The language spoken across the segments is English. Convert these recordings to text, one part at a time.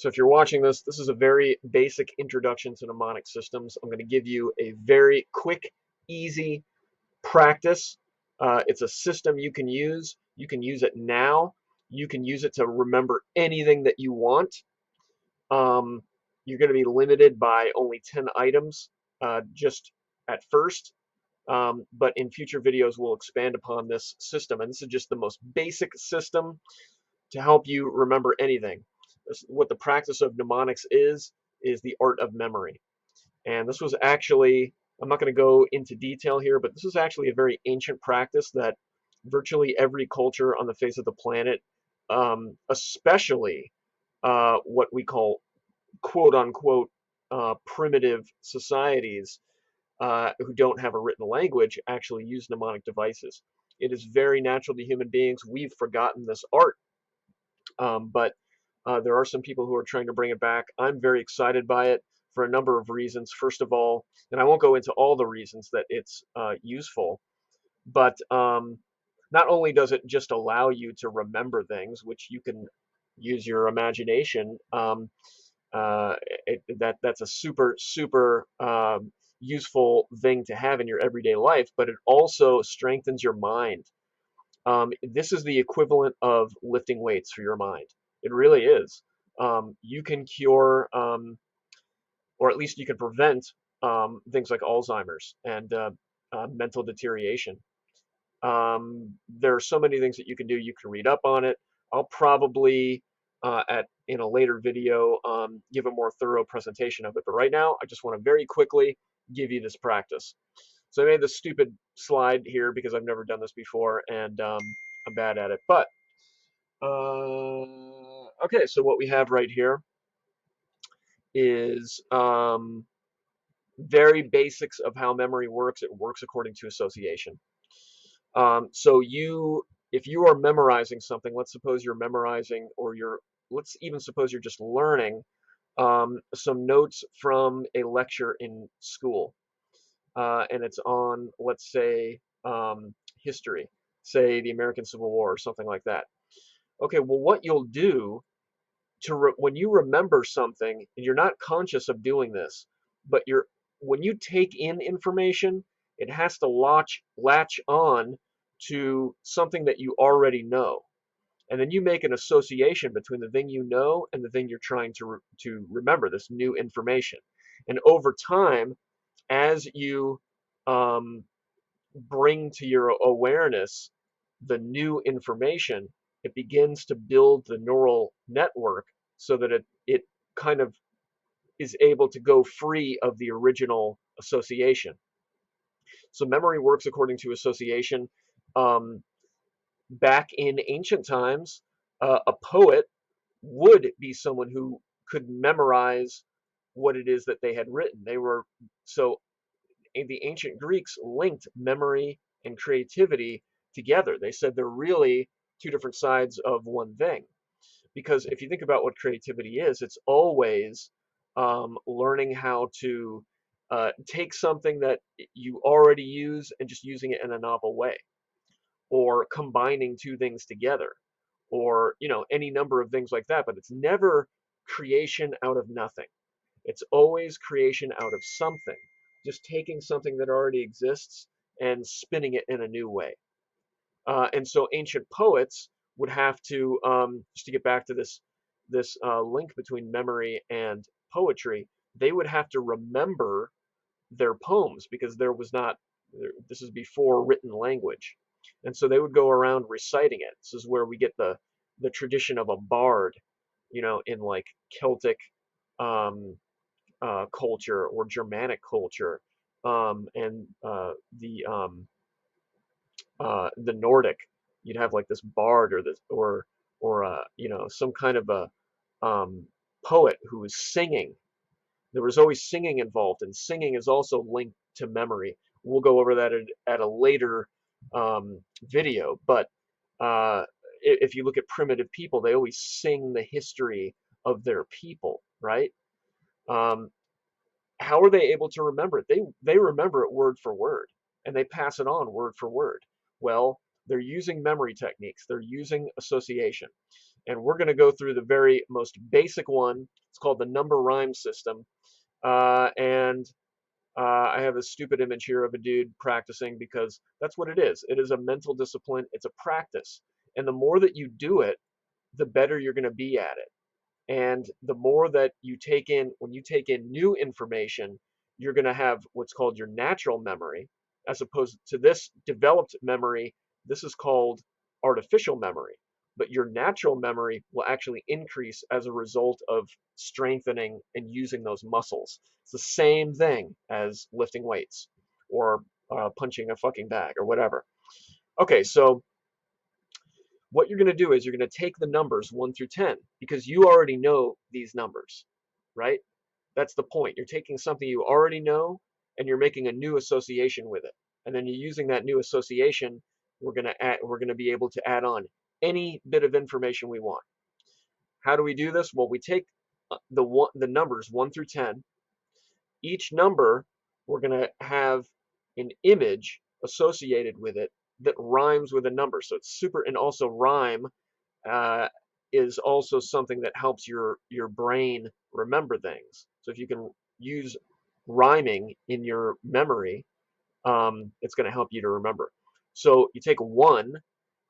So if you're watching this, this is a very basic introduction to mnemonic systems. I'm going to give you a very quick, easy practice. It's a system you can use. You can use it now. You can use it to remember anything that you want. Um, you're going to be limited by only 10 items just at first. But in future videos, we'll expand upon this system. And this is just the most basic system to help you remember anything. What the practice of mnemonics is the art of memory. And this was actually, I'm not going to go into detail here, but this is actually a very ancient practice that virtually every culture on the face of the planet, especially what we call quote unquote primitive societies who don't have a written language, actually use mnemonic devices. It is very natural to human beings. We've forgotten this art, but there are some people who are trying to bring it back. I'm very excited by it for a number of reasons. First of all, and I won't go into all the reasons that it's useful, but not only does it just allow you to remember things, which you can use your imagination, uh, that's a super useful thing to have in your everyday life, but it also strengthens your mind. This is the equivalent of lifting weights for your mind. It really is. You can cure, or at least you can prevent things like Alzheimer's and mental deterioration. There are so many things that you can do. You can read up on it. I'll probably at in a later video give a more thorough presentation of it. But right now, I just want to very quickly give you this practice. So I made this stupid slide here because I've never done this before and I'm bad at it. But okay, so what we have right here is very basics of how memory works. It works according to association. So if you are memorizing something, let's suppose you're memorizing, or let's even suppose you're just learning some notes from a lecture in school, and it's on, let's say, history, say the American Civil War or something like that. Okay, well, what you'll do when you remember something, and you're not conscious of doing this, but when you take in information, it has to latch on to something that you already know. And then you make an association between the thing you know and the thing you're trying to remember, this new information. And over time, as you um, bring to your awareness the new information, it begins to build the neural network so that it kind of is able to go free of the original association. So memory works according to association. Um, Back in ancient times, a poet would be someone who could memorize what it is that they had written. So the ancient Greeks linked memory and creativity together. They said they're really two different sides of one thing. Because if you think about what creativity is, it's always learning how to take something that you already use and just using it in a novel way, or combining two things together, or any number of things like that. But it's never creation out of nothing. It's always creation out of something, just taking something that already exists and spinning it in a new way. And so ancient poets would have to, just to get back to this link between memory and poetry, they would have to remember their poems because this is before written language. And so they would go around reciting it. This is where we get the tradition of a bard, in like Celtic um, culture or Germanic culture, and the Nordic. You'd have like this bard or some kind of a poet who was singing. There was always singing involved, and singing is also linked to memory. We'll go over that at a later video. But if you look at primitive people, they always sing the history of their people, right? Um, how are they able to remember it? They remember it word for word, and they pass it on word for word. Well, they're using memory techniques. They're using association. And we're going to go through the very most basic one. It's called the number rhyme system. And I have a stupid image here of a dude practicing because that's what it is. It is a mental discipline. It's a practice. And the more that you do it, the better you're going to be at it. And the more that you take in, when you take in new information, you're going to have what's called your natural memory, as opposed to this developed memory. This is called artificial memory. But your natural memory will actually increase as a result of strengthening and using those muscles. It's the same thing as lifting weights or punching a fucking bag or whatever. Okay, so what you're going to do is you're going to take the numbers 1 through 10 because you already know these numbers, right? That's the point. You're taking something you already know and you're making a new association with it. And then you're using that new association, we're going to be able to add on any bit of information we want. How do we do this? Well, we take the numbers 1 through 10. Each number, we're going to have an image associated with it that rhymes with a number. So it's super, and also rhyme uh, is also something that helps your brain remember things. So if you can use rhyming in your memory, it's going to help you to remember. So you take 1,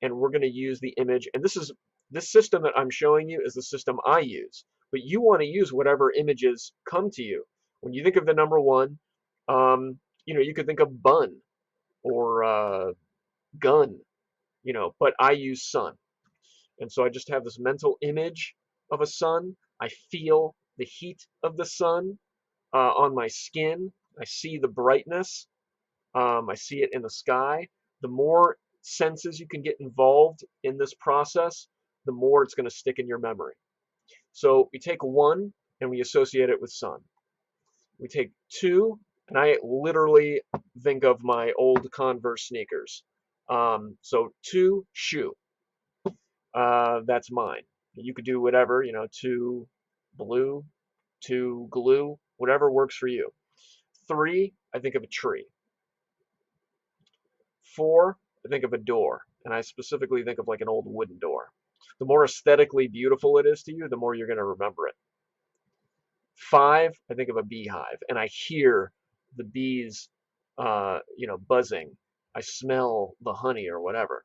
and we're going to use the image, and this system that I'm showing you is the system I use, but you want to use whatever images come to you. When you think of the number 1, you could think of bun or gun, but I use sun. And so I just have this mental image of a sun. I feel the heat of the sun on my skin. I see the brightness. I see it in the sky. The more senses you can get involved in this process, the more it's going to stick in your memory. So we take 1 and we associate it with sun. We take 2, and I literally think of my old Converse sneakers. So 2, shoe. That's mine. You could do whatever, 2, blue, 2, glue, whatever works for you. 3, I think of a tree. 4, I think of a door, and I specifically think of like an old wooden door. The more aesthetically beautiful it is to you, the more you're going to remember it. 5, I think of a beehive, and I hear the bees, buzzing. I smell the honey or whatever.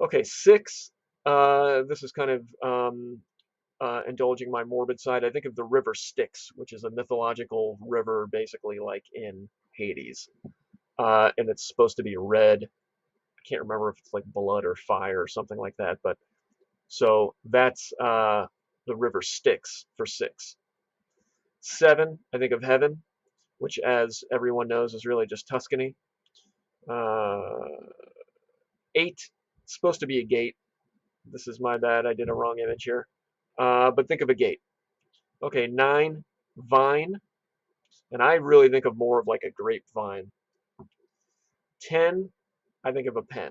Okay, 6, this is kind of indulging my morbid side. I think of the river Styx, which is a mythological river basically like in Hades. And it's supposed to be red. I can't remember if it's like blood or fire or something like that. But so that's the river Styx for 6. 7, I think of heaven, which, as everyone knows, is really just Tuscany. 8, it's supposed to be a gate. This is my bad. I did a wrong image here. But think of a gate. Okay, 9, vine. And I really think of more of like a grapevine. 10, I think of a pen,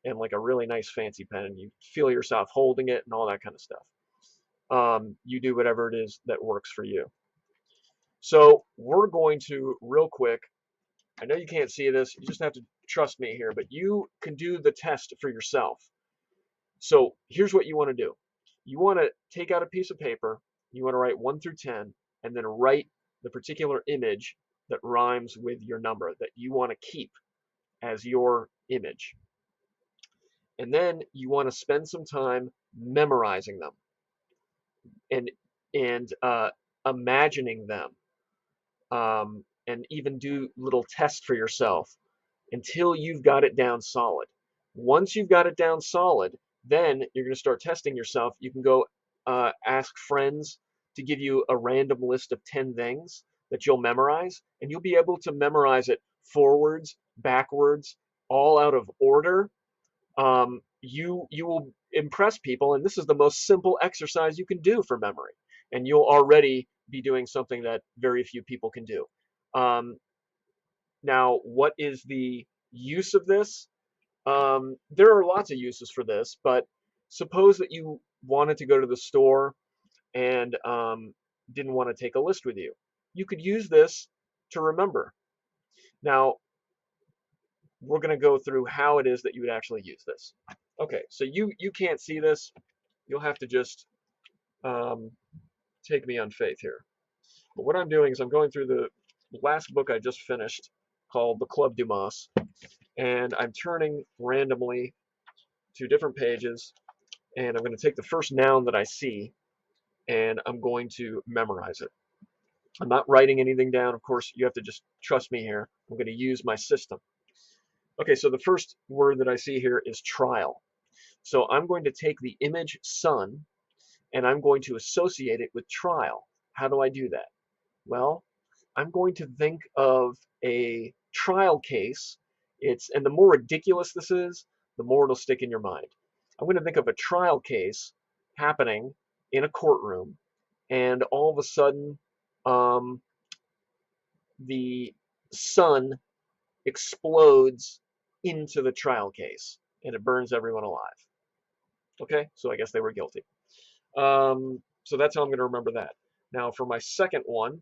and like a really nice fancy pen, and you feel yourself holding it and all that kind of stuff. You do whatever it is that works for you. So we're going to, real quick, I know you can't see this, you just have to trust me here, but you can do the test for yourself. So here's what you want to do. You want to take out a piece of paper, you want to write 1 through 10, and then write the particular image that rhymes with your number that you want to keep as your image. And then you want to spend some time memorizing them and imagining them, and even do little tests for yourself until you've got it down solid. Once you've got it down solid, then you're going to start testing yourself. You can go ask friends to give you a random list of 10 things that you'll memorize, and you'll be able to memorize it forwards, backwards, all out of order. You will impress people, and this is the most simple exercise you can do for memory, and you'll already be doing something that very few people can do. Now, what is the use of this? There are lots of uses for this, but suppose that you wanted to go to the store and didn't want to take a list with you. You could use this to remember. Now, we're going to go through how it is that you would actually use this. Okay, so you can't see this, you'll have to just take me on faith here. But what I'm doing is I'm going through the last book I just finished called The Club Dumas, and I'm turning randomly to different pages, and I'm going to take the first noun that I see, and I'm going to memorize it. I'm not writing anything down. Of course, you have to just trust me here. I'm going to use my system. Okay, so the first word that I see here is trial. So I'm going to take the image sun, and I'm going to associate it with trial. How do I do that? Well, I'm going to think of a trial case. And the more ridiculous this is, the more it'll stick in your mind. I'm going to think of a trial case happening in a courtroom, and all of a sudden, the sun explodes into the trial case, and it burns everyone alive. Okay, so I guess they were guilty. So that's how I'm going to remember that. Now, for my second one,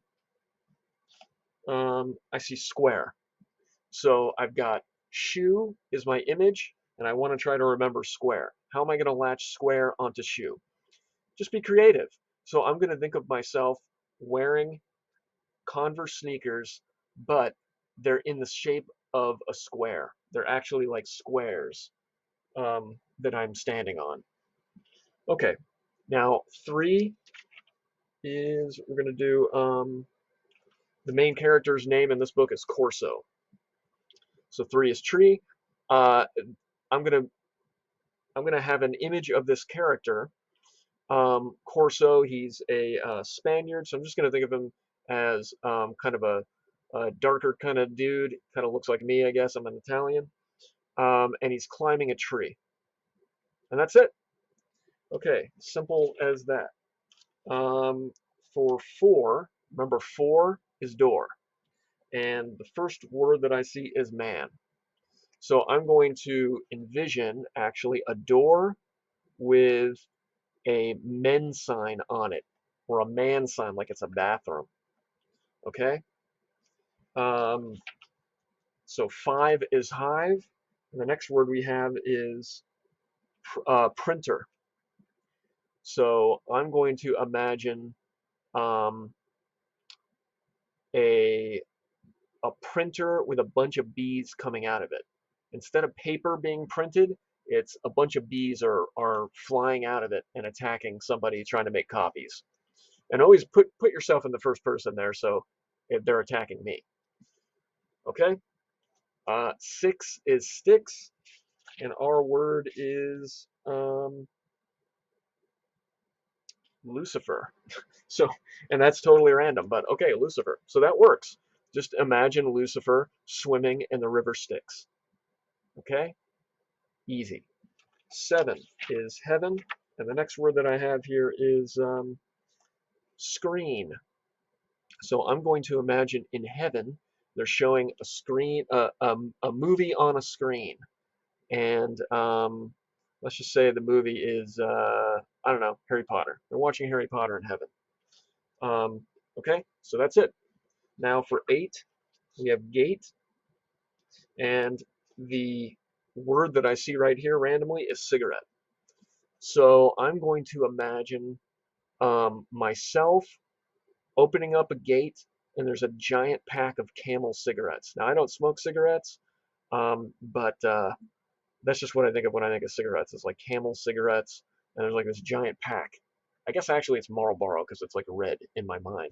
I see square. So I've got shoe is my image, and I want to try to remember square. How am I going to latch square onto shoe? Just be creative. So I'm going to think of myself wearing Converse sneakers, but they're in the shape of a square. They're actually like squares that I'm standing on. Okay, now 3 is we're going to do the main character's name in this book is Corso. So 3 is tree. I'm gonna have an image of this character. Corso, he's a Spaniard, so I'm just gonna think of him as kind of a darker kind of dude. Kind of looks like me, I guess. I'm an Italian, and he's climbing a tree, and that's it. Okay, simple as that. For 4, remember 4 is door, and the first word that I see is man. So I'm going to envision actually a door with a men's sign on it, or a man sign like it's a bathroom. Okay? Um, so 5 is hive. And the next word we have is printer. So I'm going to imagine um, a printer with a bunch of bees coming out of it. Instead of paper being printed, it's a bunch of bees are flying out of it and attacking somebody trying to make copies. And always put yourself in the first person there, so if they're attacking me. Okay? 6 is sticks, and our word is Lucifer. So, and that's totally random, but okay, Lucifer. So that works. Just imagine Lucifer swimming in the river Styx. Okay? Easy. 7 is heaven, and the next word that I have here is screen. So I'm going to imagine in heaven they're showing a screen, a movie on a screen, and let's just say the movie is I don't know, Harry Potter. They're watching Harry Potter in heaven. Okay, so that's it. Now for 8, we have gate, and the word that I see right here randomly is cigarette. So I'm going to imagine myself opening up a gate, and there's a giant pack of Camel cigarettes. Now I don't smoke cigarettes, but that's just what I think of when I think of cigarettes. It's like Camel cigarettes, and there's like this giant pack. I guess actually it's Marlboro because it's like red in my mind,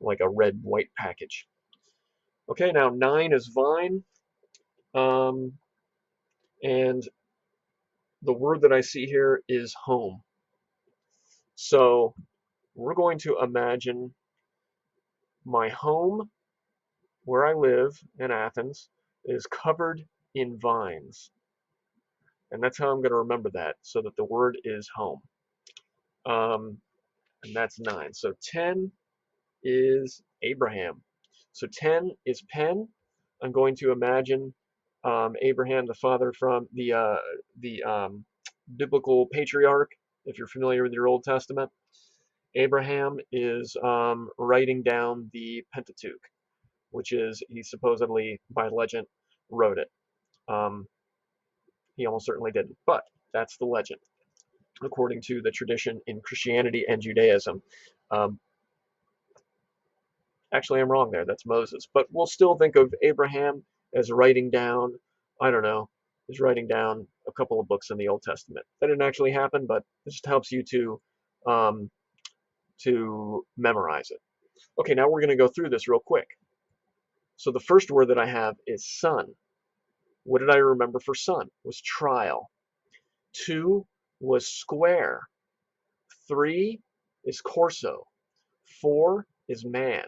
like a red white package. Okay, now 9 is vine, um, and the word that I see here is home. So we're going to imagine my home, where I live in Athens, is covered in vines. And that's how I'm going to remember that, so that the word is home. And that's 9. So 10 is Abraham. So 10 is pen. I'm going to imagine Abraham, the father from the biblical patriarch, if you're familiar with your Old Testament. Abraham is writing down the Pentateuch, which is, he supposedly, by legend, wrote it. He almost certainly didn't, but that's the legend. according to the tradition in Christianity and Judaism. Um, Actually, I'm wrong there. That's Moses. But we'll still think of Abraham as writing down, I don't know, is writing down a couple of books in the Old Testament. That didn't actually happen, but it just helps you um, to memorize it. Okay, now we're going to go through this real quick. So the first word that I have is sun. What did I remember for sun? Was trial. 2 was square. 3 is Corso. 4 is man.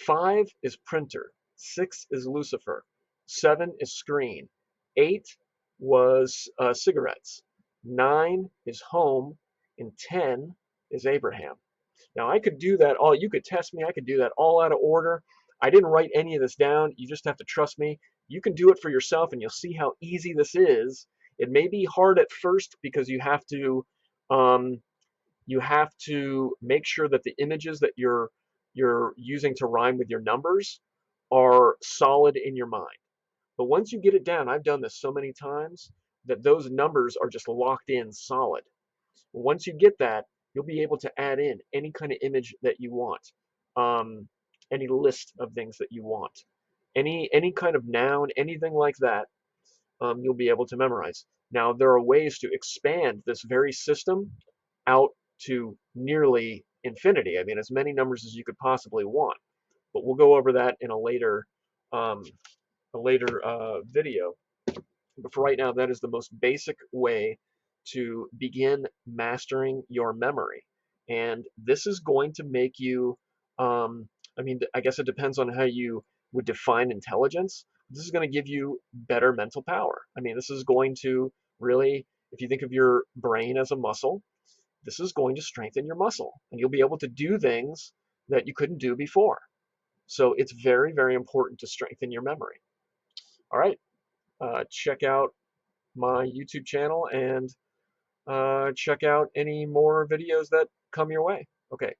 5 is printer. 6 is Lucifer. 7 is screen. 8 was cigarettes. 9 is home. And 10 is Abraham. Now I could do that all, you could test me, I could do that all out of order. I didn't write any of this down. You just have to trust me. You can do it for yourself and you'll see how easy this is. It may be hard at first because um, you have to make sure that the images that you're using to rhyme with your numbers are solid in your mind. But once you get it down, I've done this so many times that those numbers are just locked in solid. Once you get that, you'll be able to add in any kind of image that you want, um, any list of things that you want, any kind of noun, anything like that, you'll be able to memorize. Now, there are ways to expand this very system out to nearly infinity. I mean, as many numbers as you could possibly want. But we'll go over that in um, a later video. But for right now, that is the most basic way to begin mastering your memory. And this is going to make you, I mean, I guess it depends on how you would define intelligence. This is going to give you better mental power. I mean, this is going to really, if you think of your brain as a muscle, this is going to strengthen your muscle and you'll be able to do things that you couldn't do before. So it's very, very important to strengthen your memory. All right, check out my YouTube channel and check out any more videos that come your way. Okay,